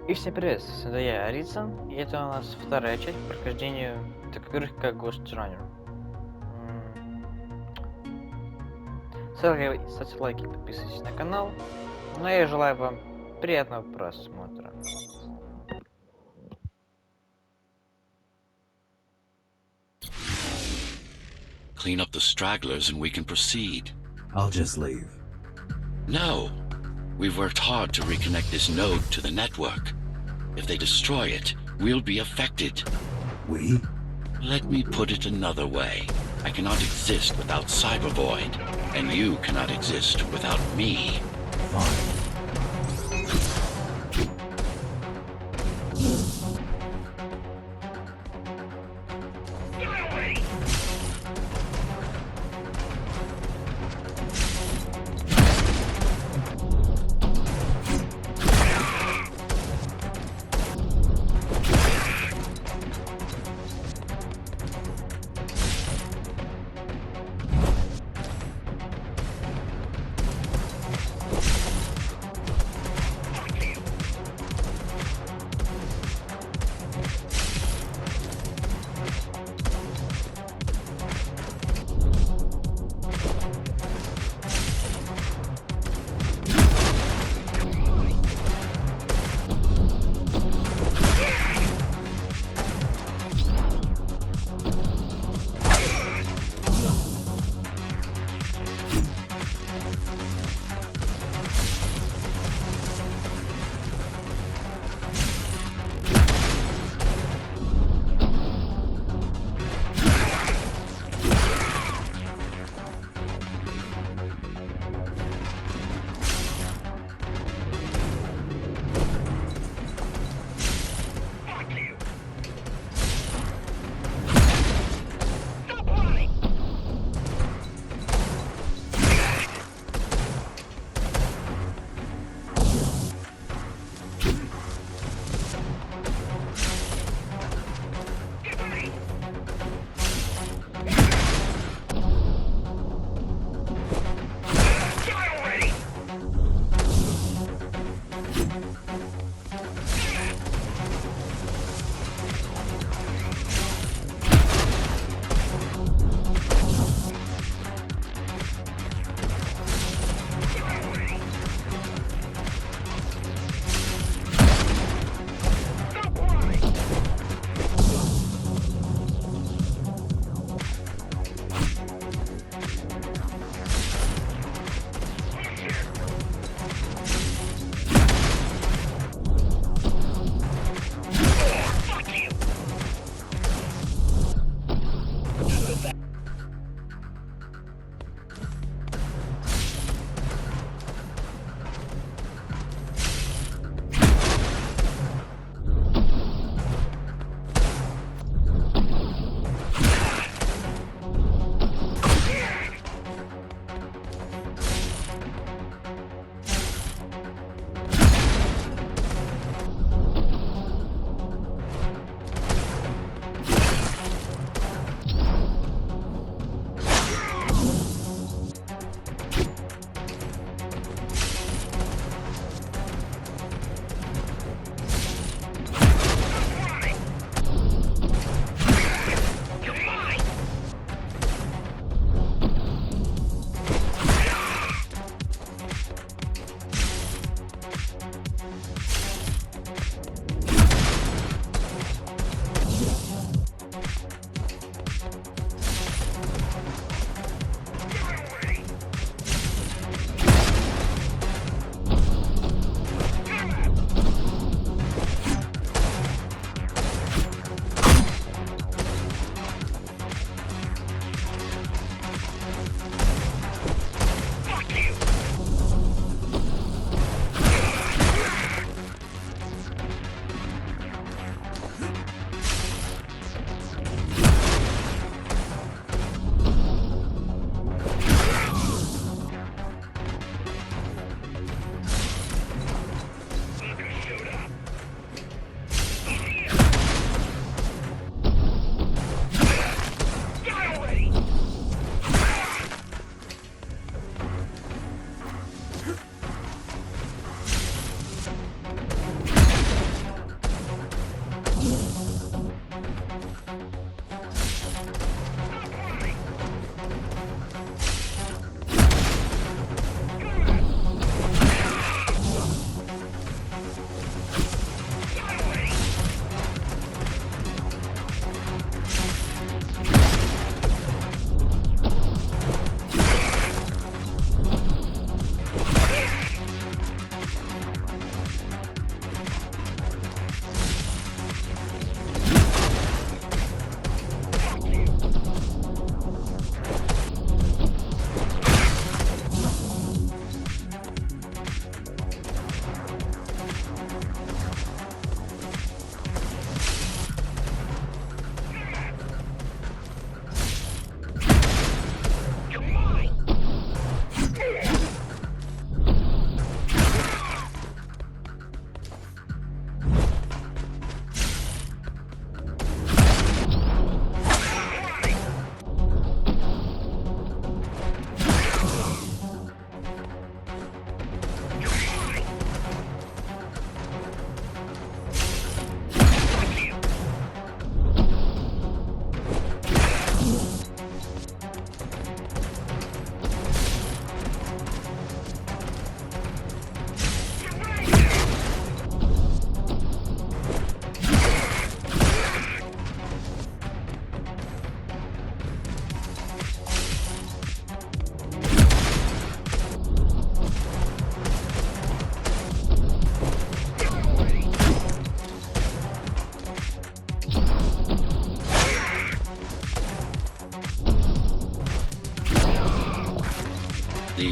И всем привет, это я, Арицын, и это у нас вторая часть по прохождению такой игры, как Ghostrunner. Ставьте лайки, подписывайтесь на канал, ну и я желаю вам приятного просмотра. Clean up the stragglers and we can proceed. I'll just leave. No. We've worked hard to reconnect this node to the network. If they destroy it, we'll be affected. We? Let me put it another way. I cannot exist without Cybervoid, and you cannot exist without me. Fine.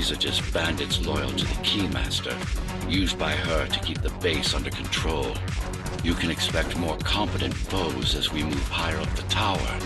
These are just bandits loyal to the Keymaster, used by her to keep the base under control. You can expect more competent foes as we move higher up the tower.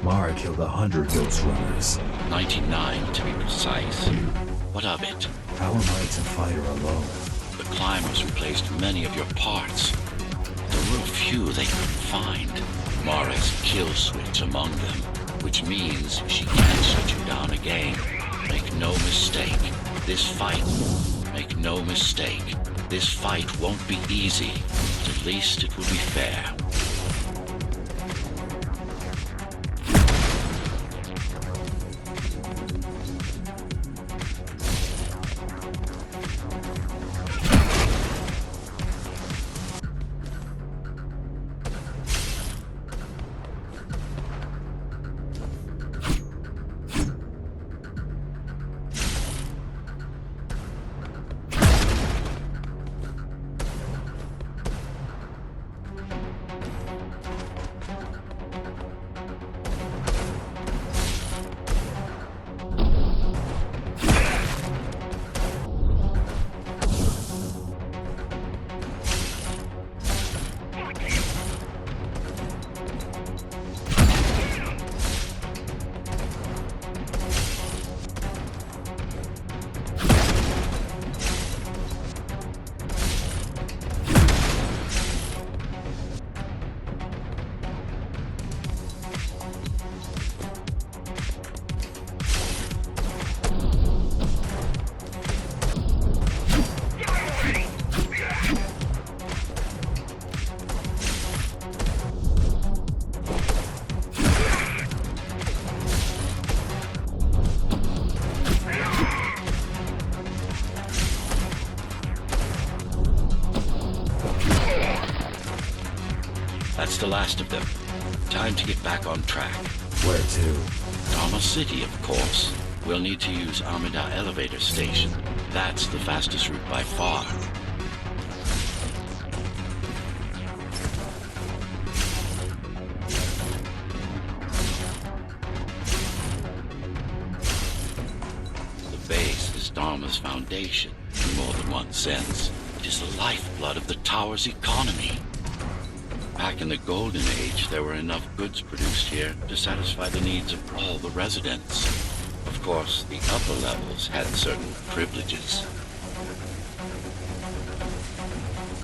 Mara killed 100 Ghostrunners. 99 to be precise. What of it? How am I to fight her alone? The climbers replaced many of your parts. There were a few they couldn't find. Mara's kill switch among them, which means she can't shut you down again. Make no mistake, this fight, make no mistake, this fight won't be easy, but at least it will be fair. That's the last of them. Time to get back on track. Where to? Dharma City, of course. We'll need to use Amida Elevator Station. That's the fastest route by far. The base is Dharma's foundation, in more than one sense. It is the lifeblood of the tower's economy. Back in the Golden Age, there were enough goods produced here to satisfy the needs of all the residents. Of course, the upper levels had certain privileges.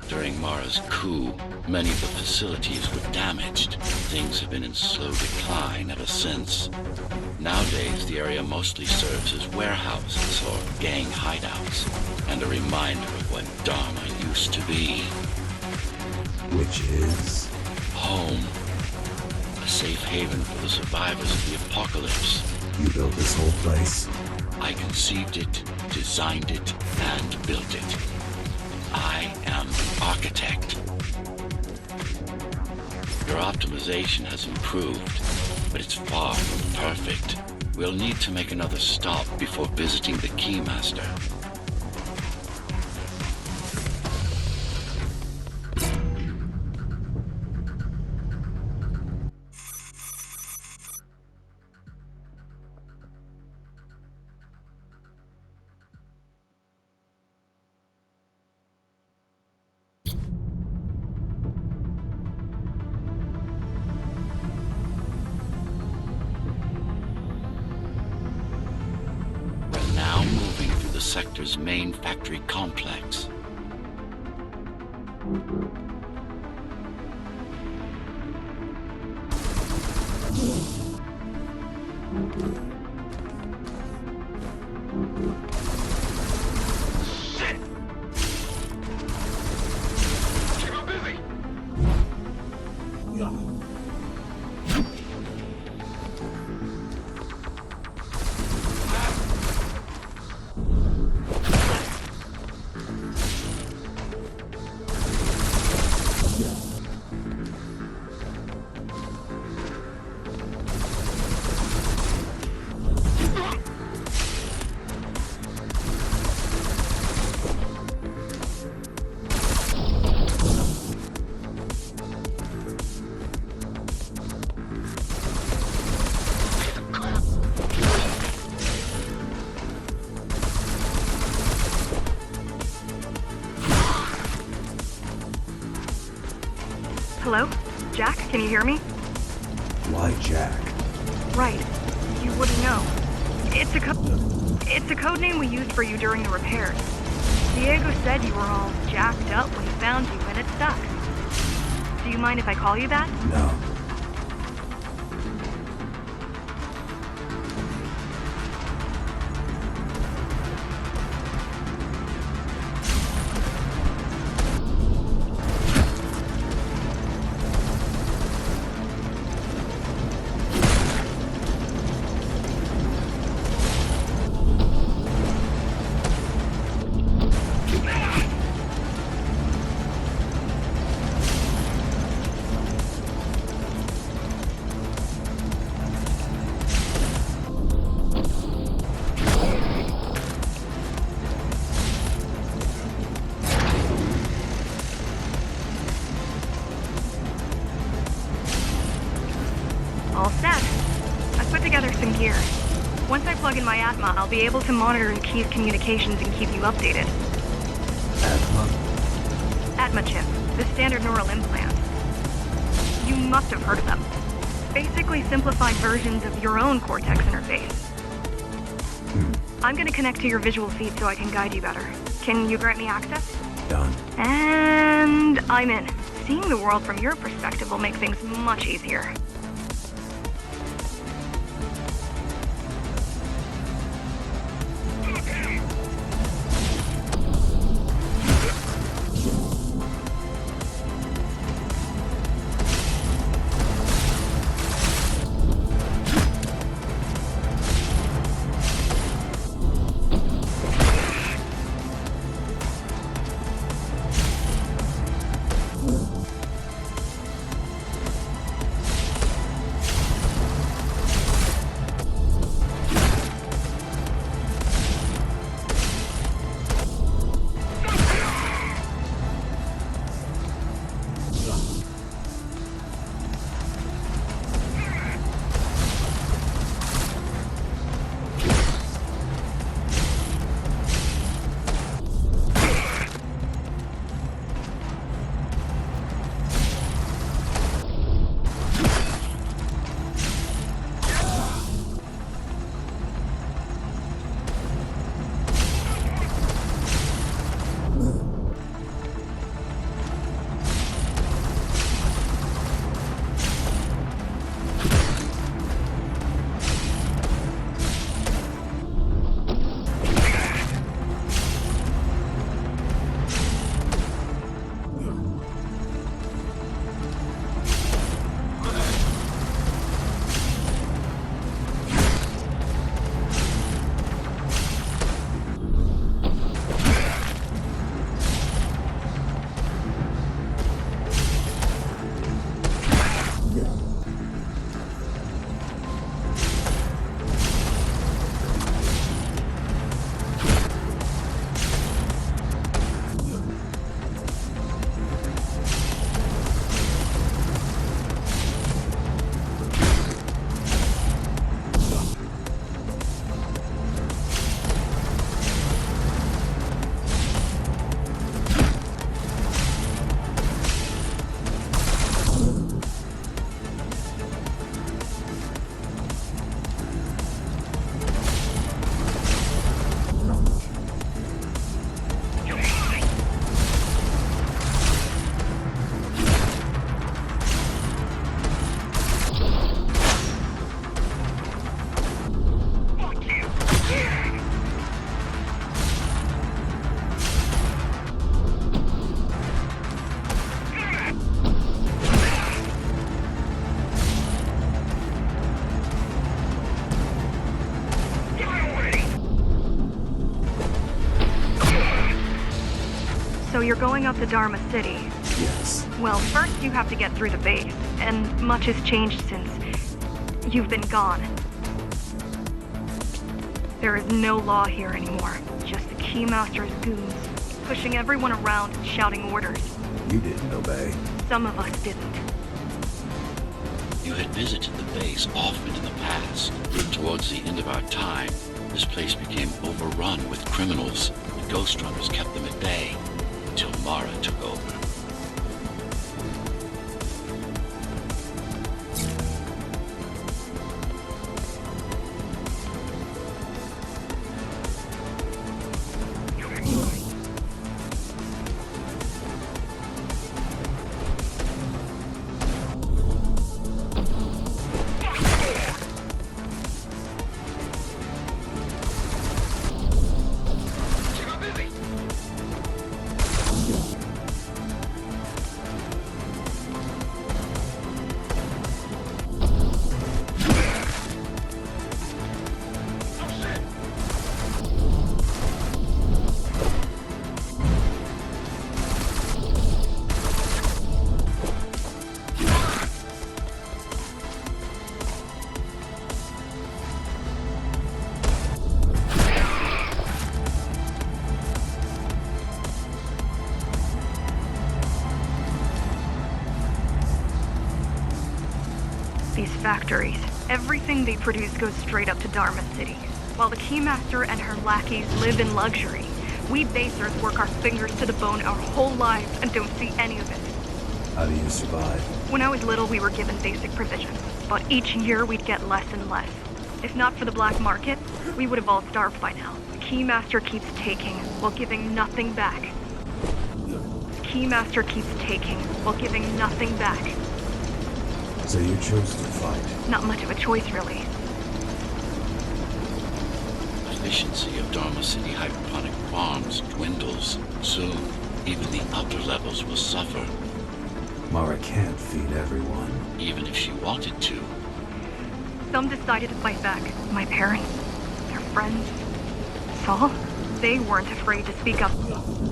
During Mara's coup, many of the facilities were damaged. Things have been in slow decline ever since. Nowadays, the area mostly serves as warehouses or gang hideouts, and a reminder of what Dharma used to be. Which is? Home. A safe haven for the survivors of the apocalypse. You built this whole place? I conceived it, designed it, and built it. I am the architect. Your optimization has improved, but it's far from perfect. We'll need to make another stop before visiting the Keymaster. Sector's main factory complex. Hello? Jack, can you hear me? Why Jack? Right. You wouldn't know. It's a code name we used for you during the repairs. Diego said you were all jacked up when he found you, and it stuck. Do you mind if I call you that? No. All set. I've put together some gear. Once I plug in my Atma, I'll be able to monitor the key's communications and keep you updated. Atma? Atma chip, the standard neural implant. You must have heard of them. Basically simplified versions of your own Cortex interface. I'm gonna connect to your visual feed so I can guide you better. Can you grant me access? Done. And I'm in. Seeing the world from your perspective will make things much easier. So you're going up to Dharma City. Yes. Well, first you have to get through the base, and much has changed since you've been gone. There is no law here anymore, just the Keymaster's goons, pushing everyone around and shouting orders. You didn't obey. Some of us didn't. You had visited the base often in the past. Towards the end of our time, this place became overrun with criminals. The Ghostrunners kept them at bay until Mara took over. these factories. Everything they produce goes straight up to Dharma City. While the Keymaster and her lackeys live in luxury, we basers work our fingers to the bone our whole lives and don't see any of it. How do you survive? When I was little, we were given basic provisions, but each year we'd get less and less. If not for the black market, we would have all starved by now. The Keymaster keeps taking while giving nothing back. The Keymaster keeps taking while giving nothing back. So you chose to fight. Not much of a choice, really. Efficiency of Dharma City hydroponic farms dwindles. Soon, even the upper levels will suffer, Mara can't feed everyone. even if she wanted to. Some decided to fight back. My parents, their friends, Saul. They weren't afraid to speak up.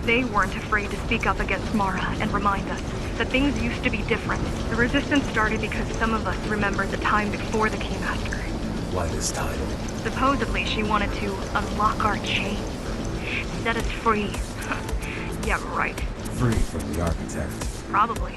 They weren't afraid to speak up against Mara and remind us that things used to be different. The resistance started because some of us remembered the time before the Keymaster. Why this title? Supposedly, she wanted to unlock our chains, set us free. Yeah, right. Free from the architect. Probably.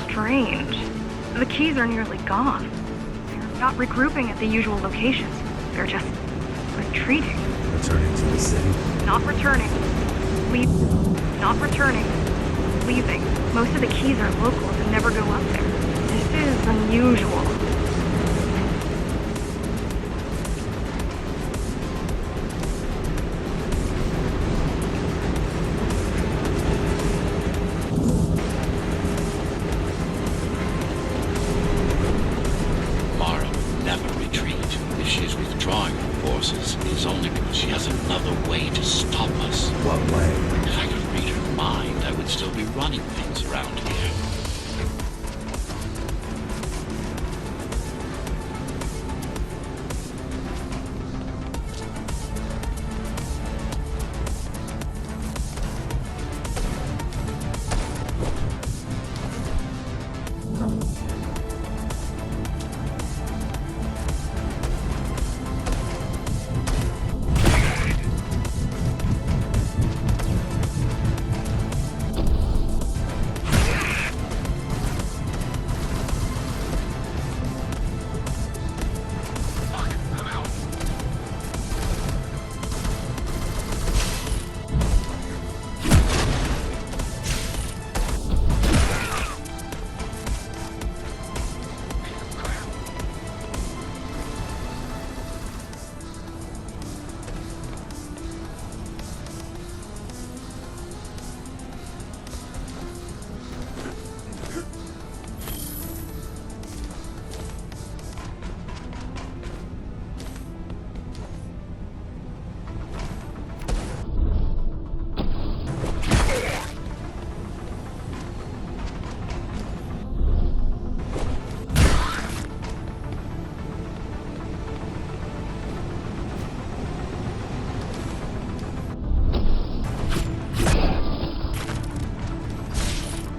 Strange. The keys are nearly gone. They're not regrouping at the usual locations. They're just retreating. Returning to the city? Not returning. Not returning. Leaving. Most of the keys are locals and never go up there. This is unusual. Mara will never retreat. If she is withdrawing her forces, it is only because she has another way to stop us. What way? If I could read her mind, I would still be running things around here.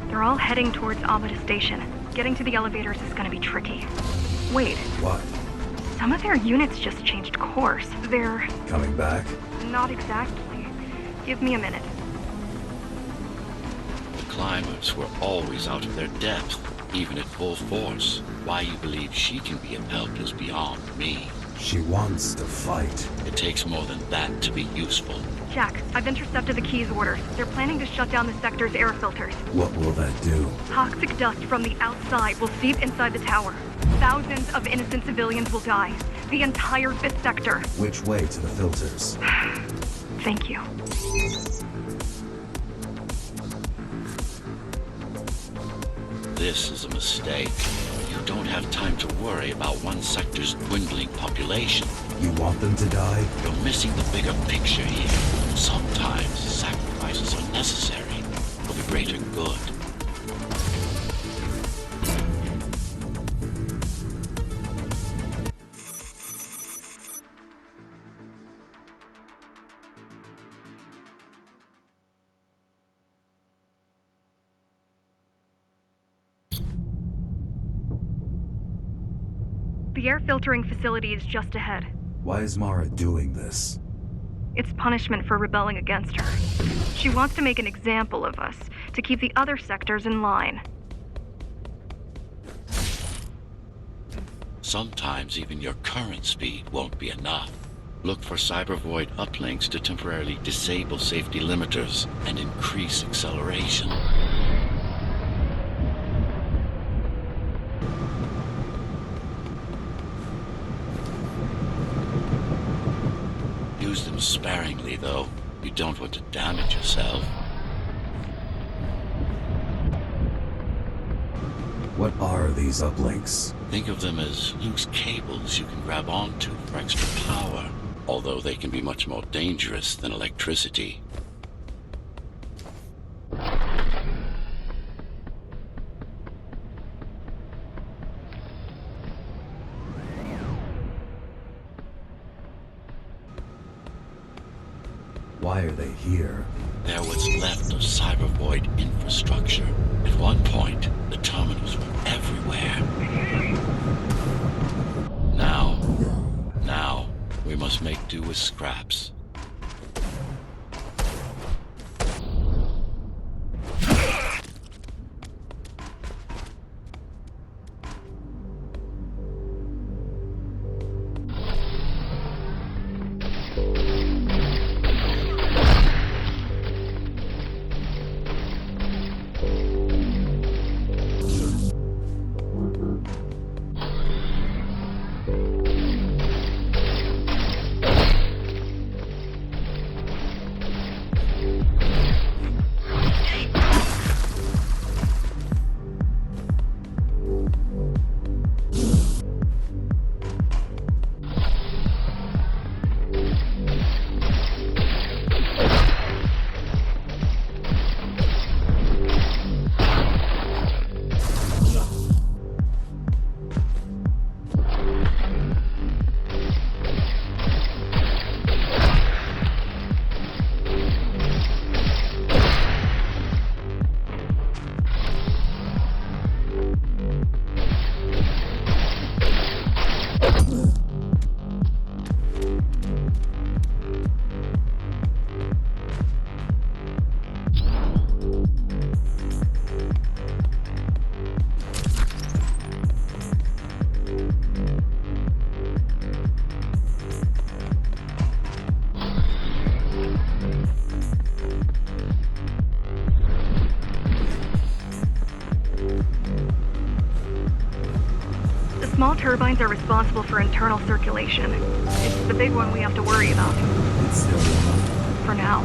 They're all heading towards Amida Station. Getting to the elevators is gonna be tricky. Wait, What? some of their units just changed course. They're Coming back? not exactly. Give me a minute. The climbers were always out of their depth, even at full force. Why you believe she can be of help is beyond me. She wants to fight. It takes more than that to be useful. Jack, I've intercepted the Keys orders. They're planning to shut down the sector's air filters. What will that do? Toxic dust from the outside will seep inside the tower. Thousands of innocent civilians will die. The entire 5th sector. Which way to the filters? Thank you. This is a mistake. You don't have time to worry about one sector's dwindling population. You want them to die? You're missing the bigger picture here. Sometimes sacrifices are necessary for the greater good. The air filtering facility is just ahead. Why is Mara doing this? It's punishment for rebelling against her. She wants to make an example of us, to keep the other sectors in line. Sometimes even your current speed won't be enough. Look for cybervoid uplinks to temporarily disable safety limiters and increase acceleration. Use them sparingly, though. You don't want to damage yourself. What are these uplinks? Think of them as loose cables you can grab onto for extra power, although they can be much more dangerous than electricity. Why are they here? They're what's left of cybervoid infrastructure. At one point, the terminals were everywhere. Now, we must make do with scraps. Small turbines are responsible for internal circulation. It's the big one we have to worry about. It's still on. For now.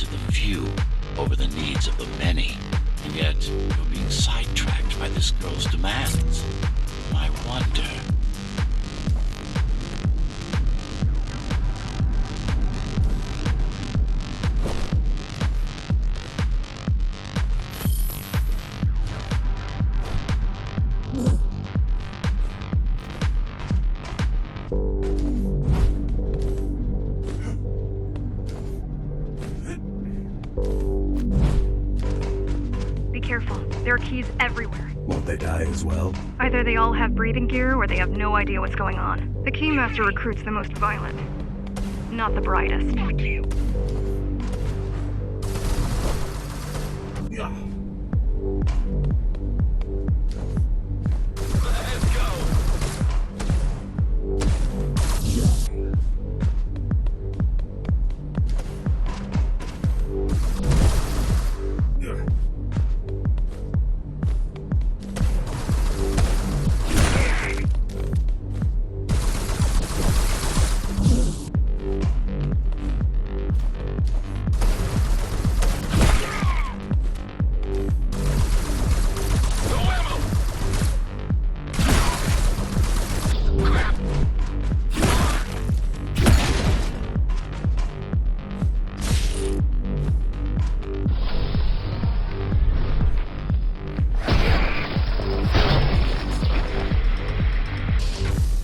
needs of the few over the needs of the many. And yet, you're being sidetracked by this girl's demands. I wonder... Careful. There are keys everywhere. Won't they die as well? Either they all have breathing gear or they have no idea what's going on. The Keymaster recruits the most violent. Not the brightest.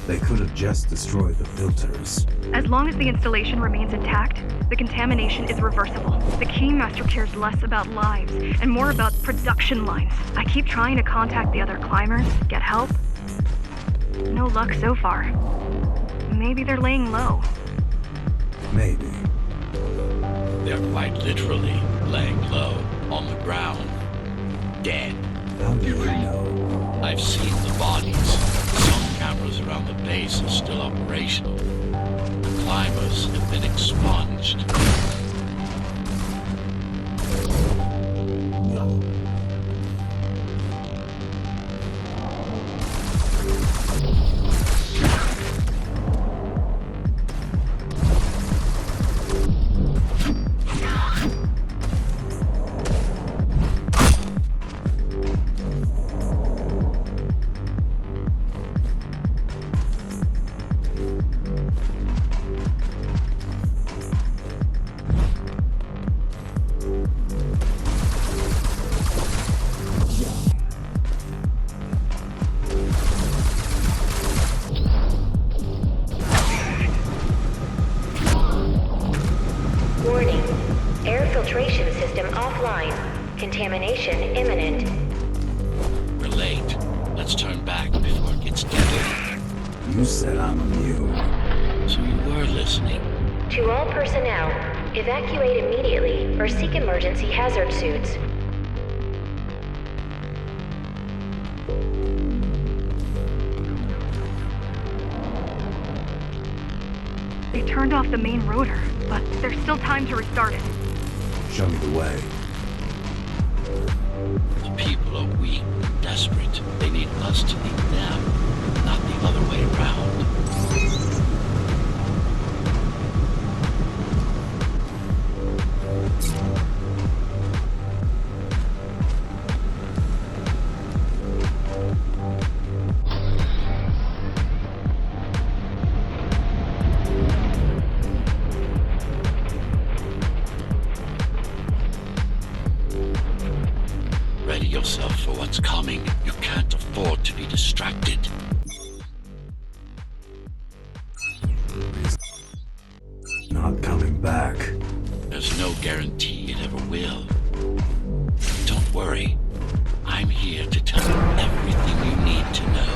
They could have just destroyed the filters. As long as the installation remains intact, the contamination is reversible. The Keymaster cares less about lives and more about production lines. I keep trying to contact the other climbers, get help. No luck so far. Maybe they're laying low. Maybe. They're quite literally laying low on the ground. Dead. How do you know? I've seen the bodies. Some cameras around the base are still operational. The climbers have been expunged. Warning. Air filtration system offline. Contamination imminent. We're late. Let's turn back before it gets deadly. You said I'm immune. So you were listening. To all personnel, evacuate immediately or seek emergency hazard suits. They turned off the main rotor, but there's still time to restart it. Show me the way. The people are weak, desperate. They need us to lead them, not the other way around. Ready yourself for what's coming. You can't afford to be distracted. Not coming back. There's no guarantee it ever will. Don't worry. I'm here to tell you everything you need to know.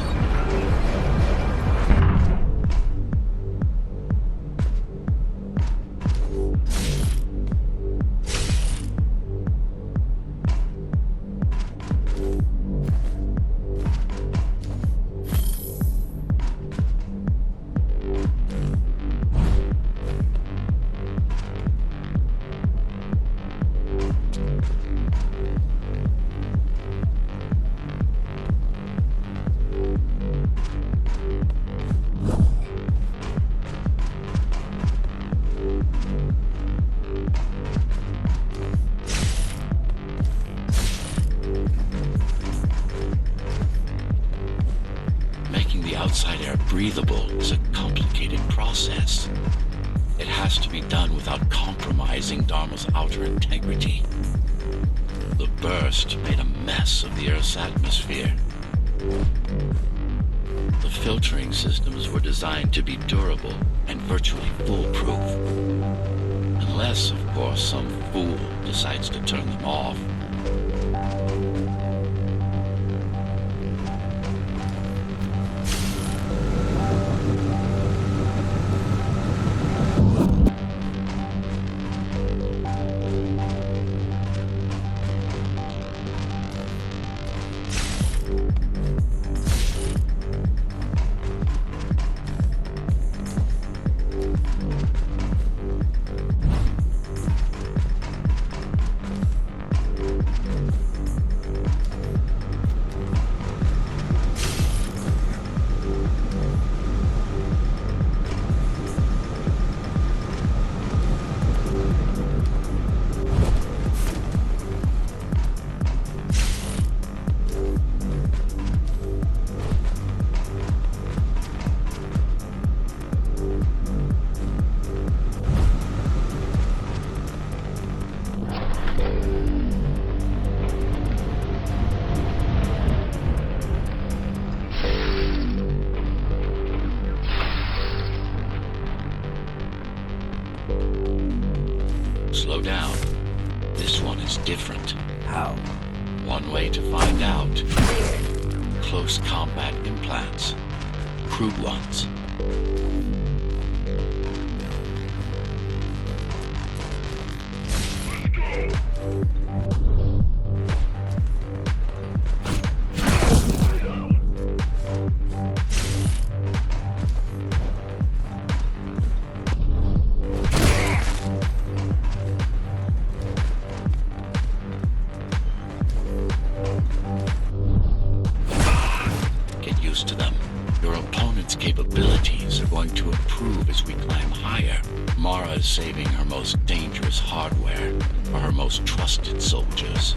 outside air breathable is a complicated process. It has to be done without compromising Dharma's outer integrity. The burst made a mess of the Earth's atmosphere. The filtering systems were designed to be durable and virtually foolproof. Unless, of course, some fool decides to turn them off. Slow down. This one is different. How? One way to find out. Close combat implants. Crude ones. Get used to them. Your opponent's capabilities are going to improve as we climb higher. Mara is saving her most dangerous hardware for her most trusted soldiers.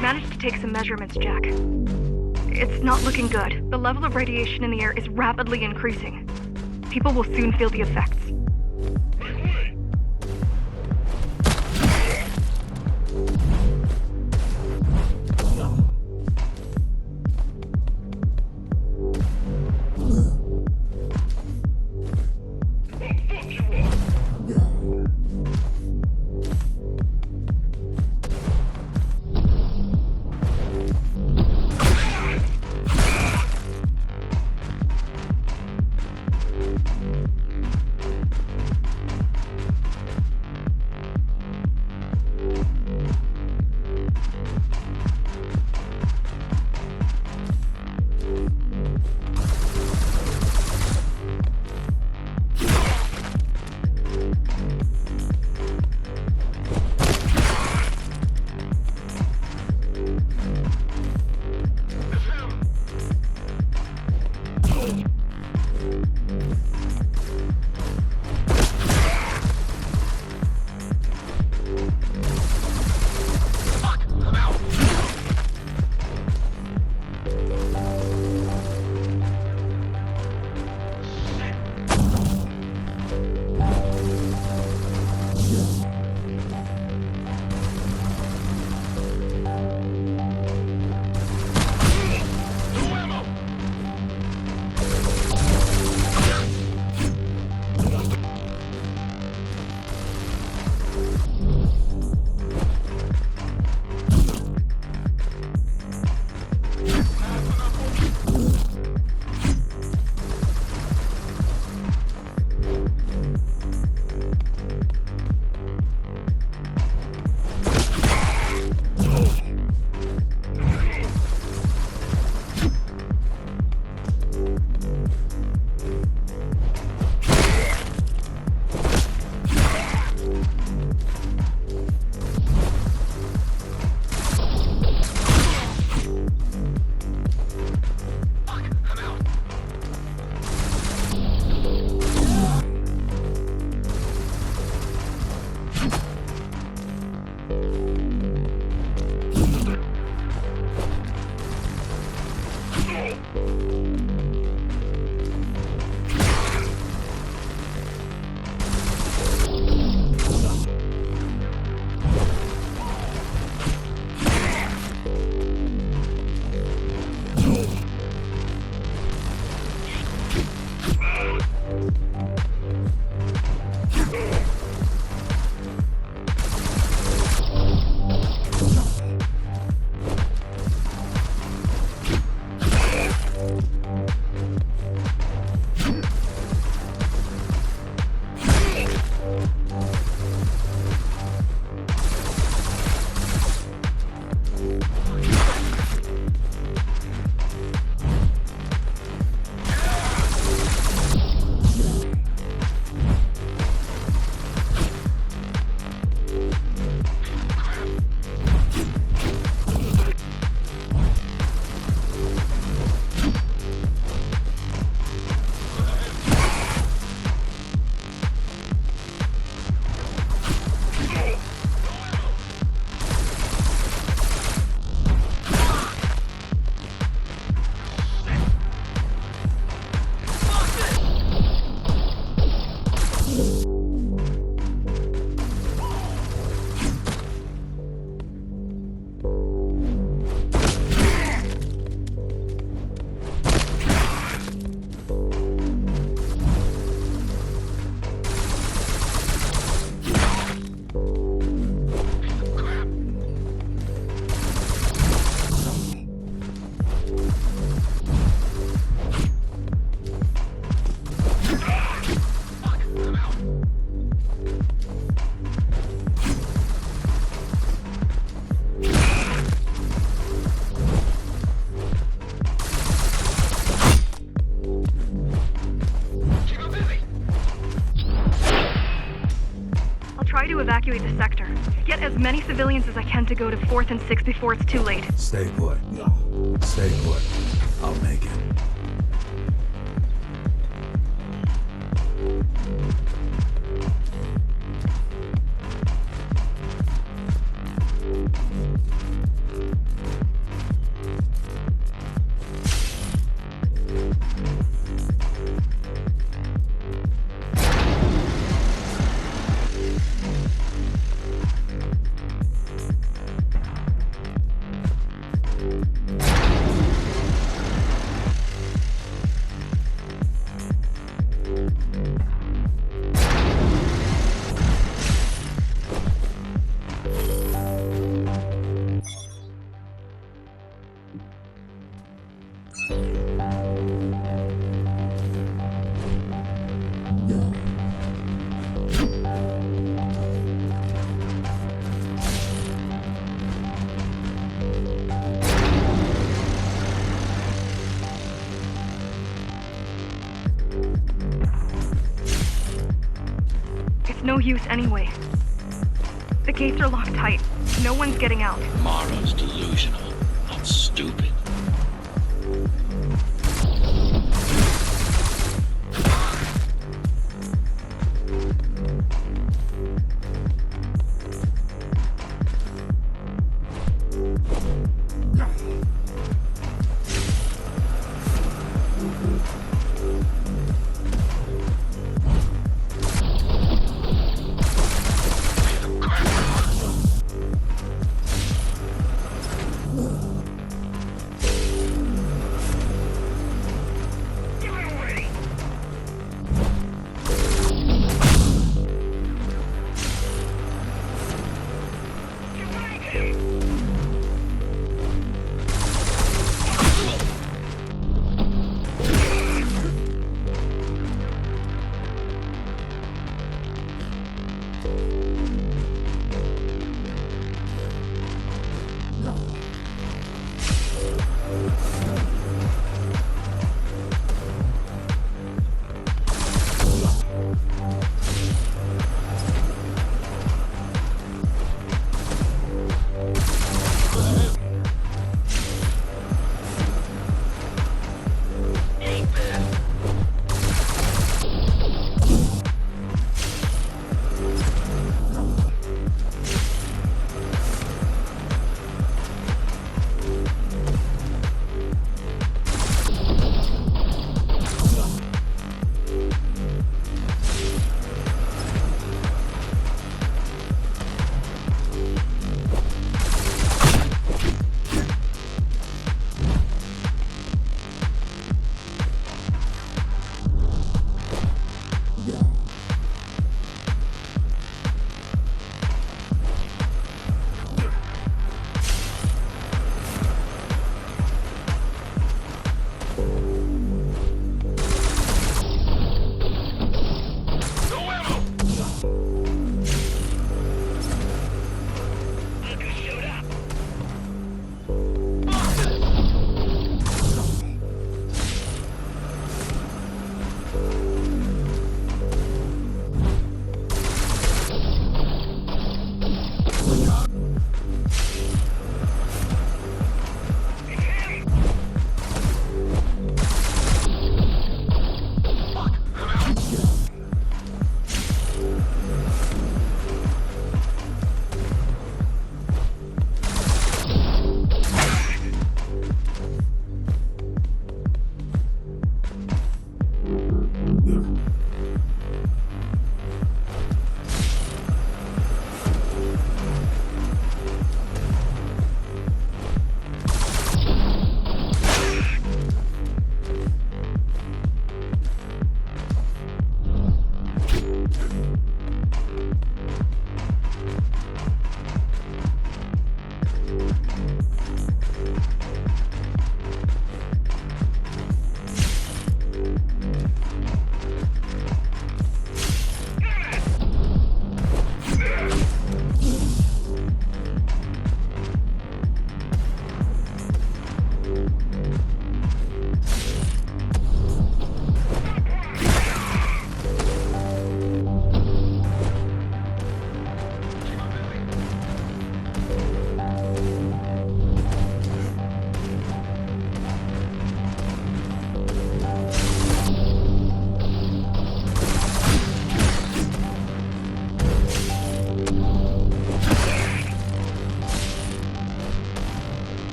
Managed to take some measurements, Jack. It's not looking good. The level of radiation in the air is rapidly increasing. People will soon feel the effects. evacuate the sector. Get as many civilians as I can to go to 4th and 6th before it's too late. Stay put. Stay put. I'll make it. It's no use anyway. The gates are locked tight. No one's getting out. Mara's delusional, not stupid.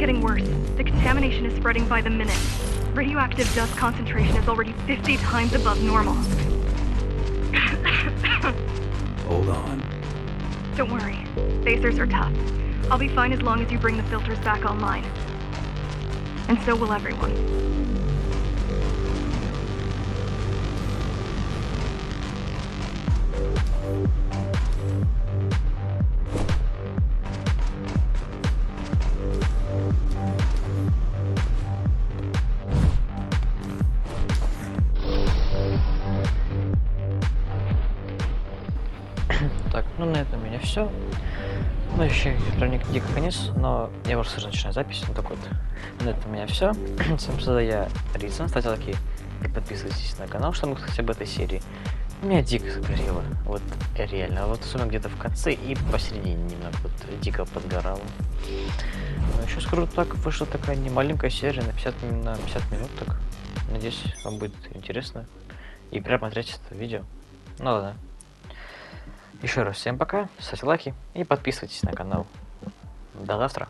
getting worse. The contamination is spreading by the minute. Radioactive dust concentration is already 50 times above normal. Hold on. Don't worry. Phasers are tough. I'll be fine as long as you bring the filters back online. And so will everyone. Так, ну на этом у меня все. Ну, еще проник дико конец, но я уже сразу начинаю запись. Ну так вот, на этом у меня все. С вами всегда я, Рицан. Ставьте лайки и подписывайтесь на канал, чтобы хотя бы этой серии. Меня дико сгорело. Вот реально. Вот особенно где-то в конце и посередине немного вот дико подгорало. Но еще скажу так, вышла такая немаленькая серия на 50 минут. Так, надеюсь, вам будет интересно. И прям смотреть это видео. Ну ладно. Еще раз всем пока, ставьте лайки и подписывайтесь на канал. До завтра.